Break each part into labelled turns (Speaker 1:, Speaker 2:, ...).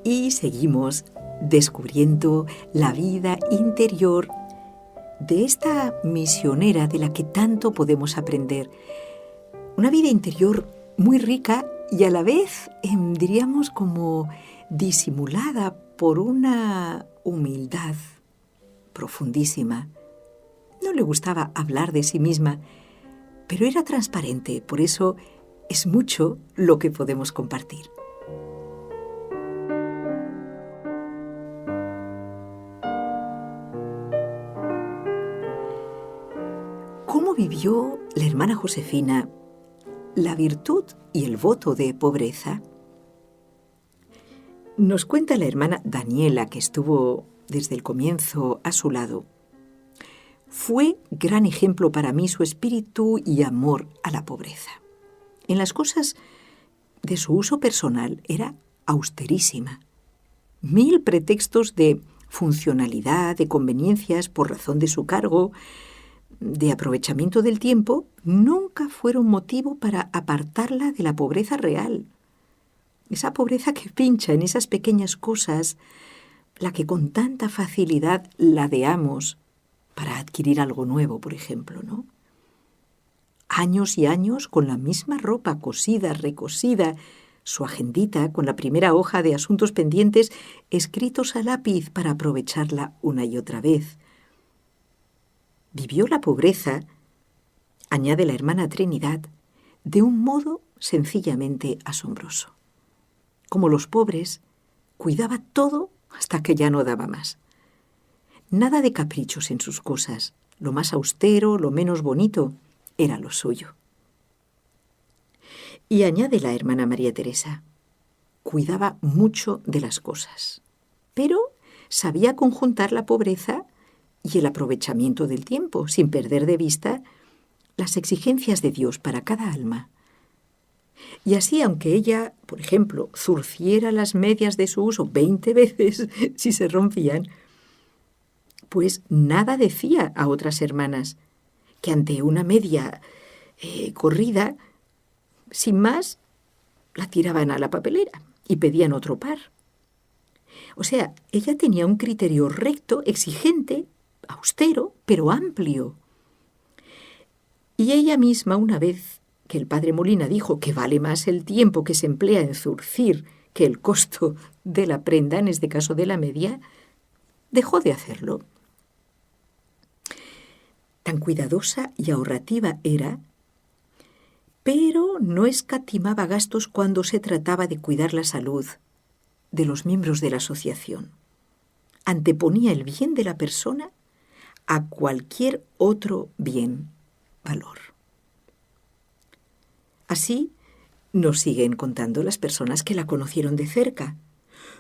Speaker 1: Y seguimos descubriendo la vida interior de esta misionera de la que tanto podemos aprender. Una vida interior muy rica y a la vez, diríamos, como disimulada por una humildad profundísima. No le gustaba hablar de sí misma, pero era transparente, por eso es mucho lo que podemos compartir. ¿Cómo vivió la hermana Josefina la virtud y el voto de pobreza? Nos cuenta la hermana Daniela, que estuvo desde el comienzo a su lado. Fue gran ejemplo para mí su espíritu y amor a la pobreza. En las cosas de su uso personal era austerísima. 1000 pretextos de funcionalidad, de conveniencias por razón de su cargo, de aprovechamiento del tiempo, nunca fueron motivo para apartarla de la pobreza real. Esa pobreza que pincha en esas pequeñas cosas, la que con tanta facilidad ladeamos para adquirir algo nuevo, por ejemplo, ¿no? Años y años con la misma ropa cosida, recosida, su agendita con la primera hoja de asuntos pendientes escritos a lápiz para aprovecharla una y otra vez. Vivió la pobreza, añade la hermana Trinidad, de un modo sencillamente asombroso. Como los pobres, cuidaba todo hasta que ya no daba más. Nada de caprichos en sus cosas, lo más austero, lo menos bonito, era lo suyo. Y añade la hermana María Teresa, cuidaba mucho de las cosas, pero sabía conjuntar la pobreza y el aprovechamiento del tiempo, sin perder de vista las exigencias de Dios para cada alma. Y así, aunque ella, por ejemplo, zurciera las medias de su uso 20 veces si se rompían, pues nada decía a otras hermanas que ante una media corrida, sin más, la tiraban a la papelera y pedían otro par. O sea, ella tenía un criterio recto, exigente, austero, pero amplio. Y ella misma, una vez que el padre Molina dijo que vale más el tiempo que se emplea en zurcir que el costo de la prenda, en este caso de la media, dejó de hacerlo. Tan cuidadosa y ahorrativa era, pero no escatimaba gastos cuando se trataba de cuidar la salud de los miembros de la asociación. Anteponía el bien de la persona a cualquier otro bien, valor. Así nos siguen contando las personas que la conocieron de cerca.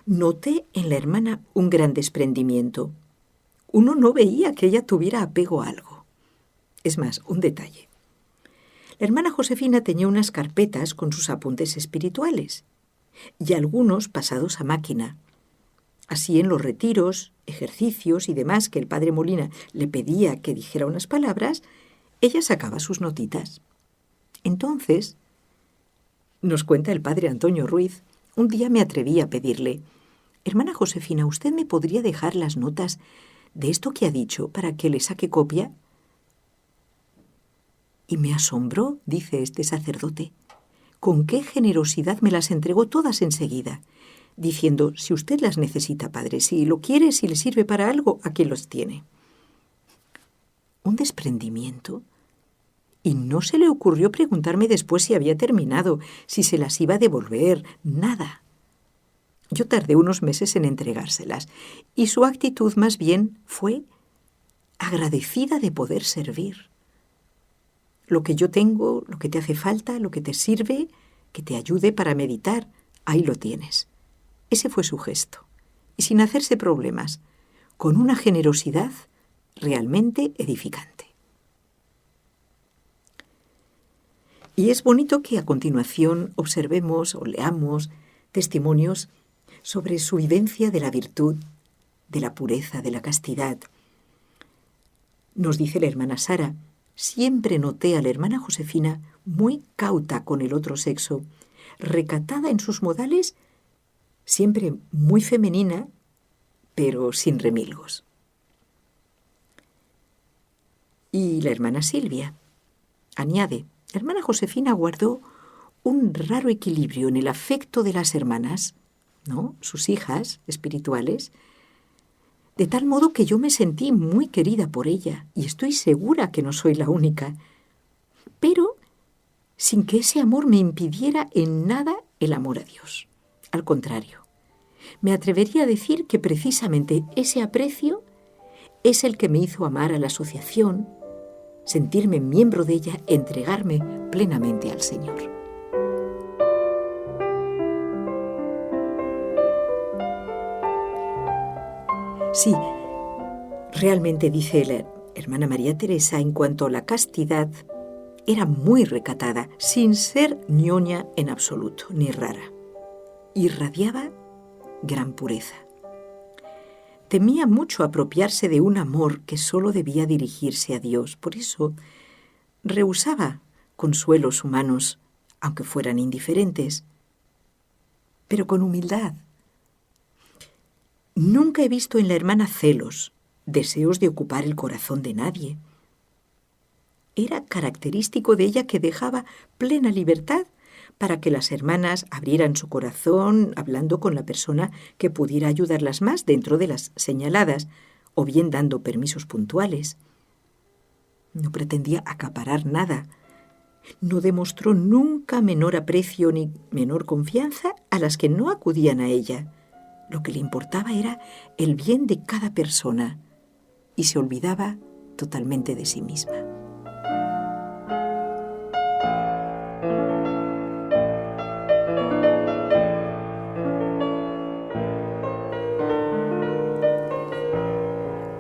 Speaker 1: Noté en la hermana un gran desprendimiento. Uno no veía que ella tuviera apego a algo. Es más, un detalle. La hermana Josefina tenía unas carpetas con sus apuntes espirituales y algunos pasados a máquina. Así en los retiros, ejercicios y demás que el padre Molina le pedía que dijera unas palabras, ella sacaba sus notitas. Entonces, nos cuenta el padre Antonio Ruiz, un día me atreví a pedirle, hermana Josefina, ¿usted me podría dejar las notas de esto que ha dicho para que le saque copia? Y me asombró, dice este sacerdote, con qué generosidad me las entregó todas enseguida, diciendo, si usted las necesita, padre, si lo quiere, si le sirve para algo, aquí los tiene. Un desprendimiento. Y no se le ocurrió preguntarme después si había terminado, si se las iba a devolver, nada. Yo tardé unos meses en entregárselas, y su actitud más bien fue agradecida de poder servir. Lo que yo tengo, lo que te hace falta, lo que te sirve, que te ayude para meditar, ahí lo tienes. Ese fue su gesto. Y sin hacerse problemas, con una generosidad realmente edificante. Y es bonito que a continuación observemos o leamos testimonios sobre su vivencia de la virtud, de la pureza, de la castidad. Nos dice la hermana Sara, siempre noté a la hermana Josefina muy cauta con el otro sexo, recatada en sus modales, siempre muy femenina, pero sin remilgos. Y la hermana Silvia añade: la hermana Josefina guardó un raro equilibrio en el afecto de las hermanas, ¿no?, sus hijas espirituales, de tal modo que yo me sentí muy querida por ella, y estoy segura que no soy la única, pero sin que ese amor me impidiera en nada el amor a Dios. Al contrario, me atrevería a decir que precisamente ese aprecio es el que me hizo amar a la asociación, sentirme miembro de ella, entregarme plenamente al Señor. Sí, realmente, dice la hermana María Teresa, en cuanto a la castidad, era muy recatada, sin ser ñoña en absoluto, ni rara. Irradiaba gran pureza. Temía mucho apropiarse de un amor que solo debía dirigirse a Dios. Por eso rehusaba consuelos humanos, aunque fueran indiferentes, pero con humildad. Nunca he visto en la hermana celos, deseos de ocupar el corazón de nadie. Era característico de ella que dejaba plena libertad para que las hermanas abrieran su corazón hablando con la persona que pudiera ayudarlas más dentro de las señaladas, o bien dando permisos puntuales. No pretendía acaparar nada. No demostró nunca menor aprecio ni menor confianza a las que no acudían a ella. Lo que le importaba era el bien de cada persona y se olvidaba totalmente de sí misma.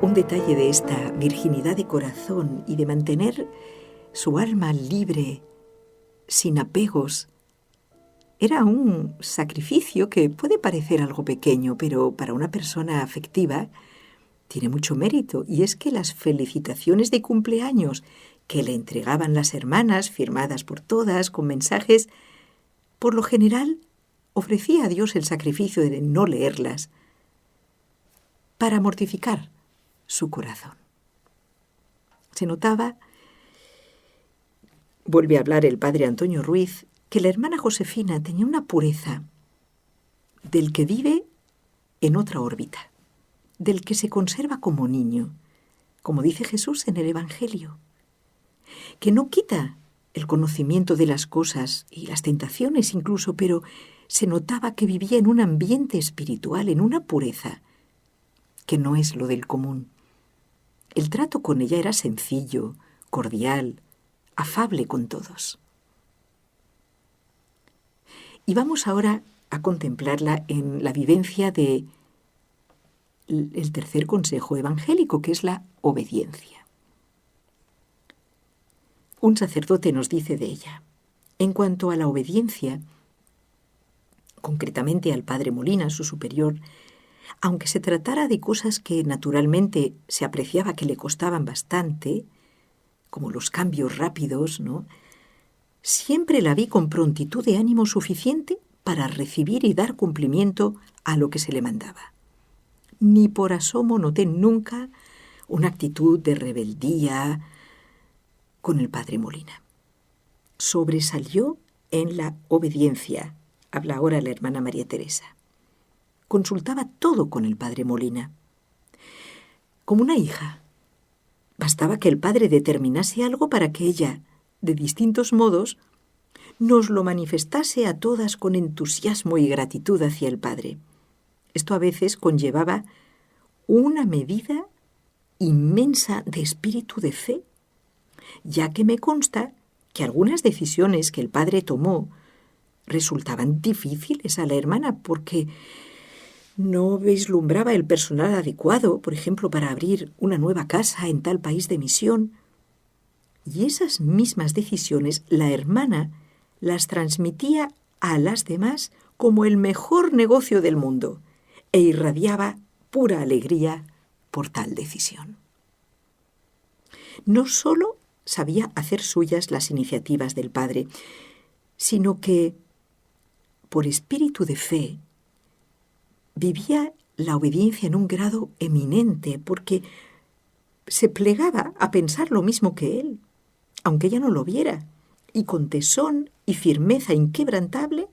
Speaker 1: Un detalle de esta virginidad de corazón y de mantener su alma libre, sin apegos, era un sacrificio que puede parecer algo pequeño, pero para una persona afectiva tiene mucho mérito, y es que las felicitaciones de cumpleaños que le entregaban las hermanas, firmadas por todas, con mensajes, por lo general ofrecía a Dios el sacrificio de no leerlas, para mortificar su corazón. Se notaba, vuelve a hablar el padre Antonio Ruiz, que la hermana Josefina tenía una pureza del que vive en otra órbita, del que se conserva como niño, como dice Jesús en el Evangelio, que no quita el conocimiento de las cosas y las tentaciones incluso, pero se notaba que vivía en un ambiente espiritual, en una pureza que no es lo del común. El trato con ella era sencillo, cordial, afable con todos. Y vamos ahora a contemplarla en la vivencia de el tercer consejo evangélico, que es la obediencia. Un sacerdote nos dice de ella: en cuanto a la obediencia, concretamente al padre Molina, su superior, aunque se tratara de cosas que naturalmente se apreciaba que le costaban bastante, como los cambios rápidos, ¿no?, siempre la vi con prontitud de ánimo suficiente para recibir y dar cumplimiento a lo que se le mandaba. Ni por asomo noté nunca una actitud de rebeldía con el padre Molina. Sobresalió en la obediencia. Habla ahora la hermana María Teresa. Consultaba todo con el padre Molina. Como una hija. Bastaba que el padre determinase algo para que ella, de distintos modos, nos lo manifestase a todas con entusiasmo y gratitud hacia el padre. Esto a veces conllevaba una medida inmensa de espíritu de fe, ya que me consta que algunas decisiones que el padre tomó resultaban difíciles a la hermana porque no vislumbraba el personal adecuado, por ejemplo, para abrir una nueva casa en tal país de misión. Y esas mismas decisiones la hermana las transmitía a las demás como el mejor negocio del mundo e irradiaba pura alegría por tal decisión. No solo sabía hacer suyas las iniciativas del padre, sino que, por espíritu de fe, vivía la obediencia en un grado eminente porque se plegaba a pensar lo mismo que él, aunque ella no lo viera, y con tesón y firmeza inquebrantable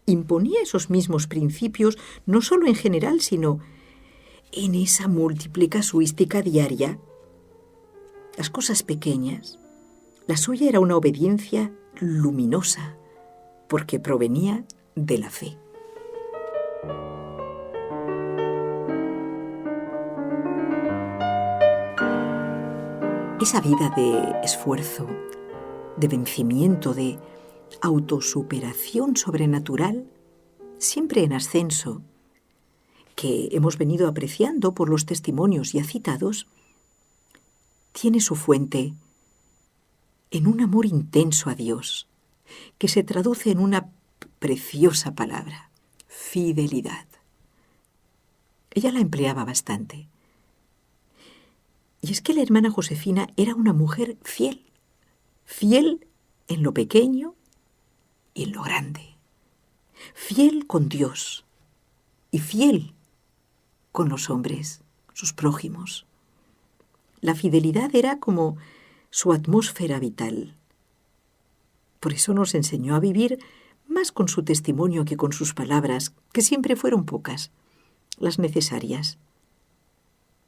Speaker 1: imponía esos mismos principios no solo en general, sino en esa múltiple casuística diaria. Las cosas pequeñas. La suya era una obediencia luminosa, porque provenía de la fe. Esa vida de esfuerzo, de vencimiento, de autosuperación sobrenatural, siempre en ascenso, que hemos venido apreciando por los testimonios ya citados, tiene su fuente en un amor intenso a Dios, que se traduce en una preciosa palabra: fidelidad. Ella la empleaba bastante. Y es que la hermana Josefina era una mujer fiel, fiel en lo pequeño y en lo grande, fiel con Dios y fiel con los hombres, sus prójimos. La fidelidad era como su atmósfera vital. Por eso nos enseñó a vivir más con su testimonio que con sus palabras, que siempre fueron pocas, las necesarias.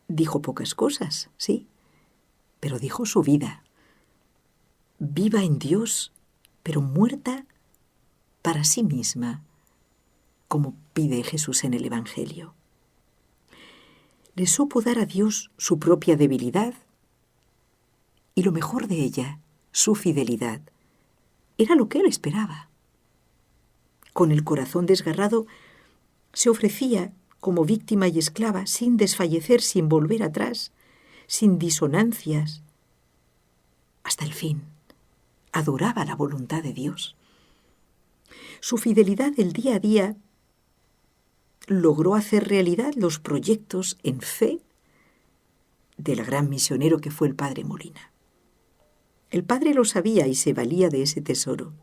Speaker 1: Dijo pocas cosas, sí, pero dijo su vida. Viva en Dios, pero muerta para sí misma, como pide Jesús en el Evangelio. Le supo dar a Dios su propia debilidad y lo mejor de ella, su fidelidad, era lo que él esperaba. Con el corazón desgarrado, se ofrecía como víctima y esclava, sin desfallecer, sin volver atrás, sin disonancias. Hasta el fin, adoraba la voluntad de Dios. Su fidelidad del día a día logró hacer realidad los proyectos en fe del gran misionero que fue el padre Molina. El padre lo sabía y se valía de ese tesoro.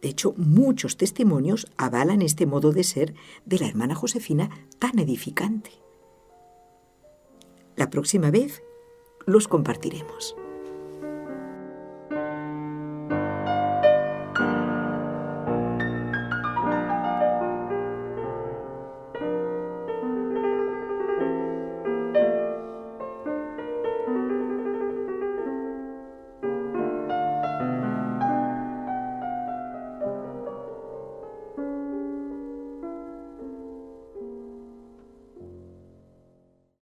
Speaker 1: De hecho, muchos testimonios avalan este modo de ser de la hermana Josefina tan edificante. La próxima vez los compartiremos.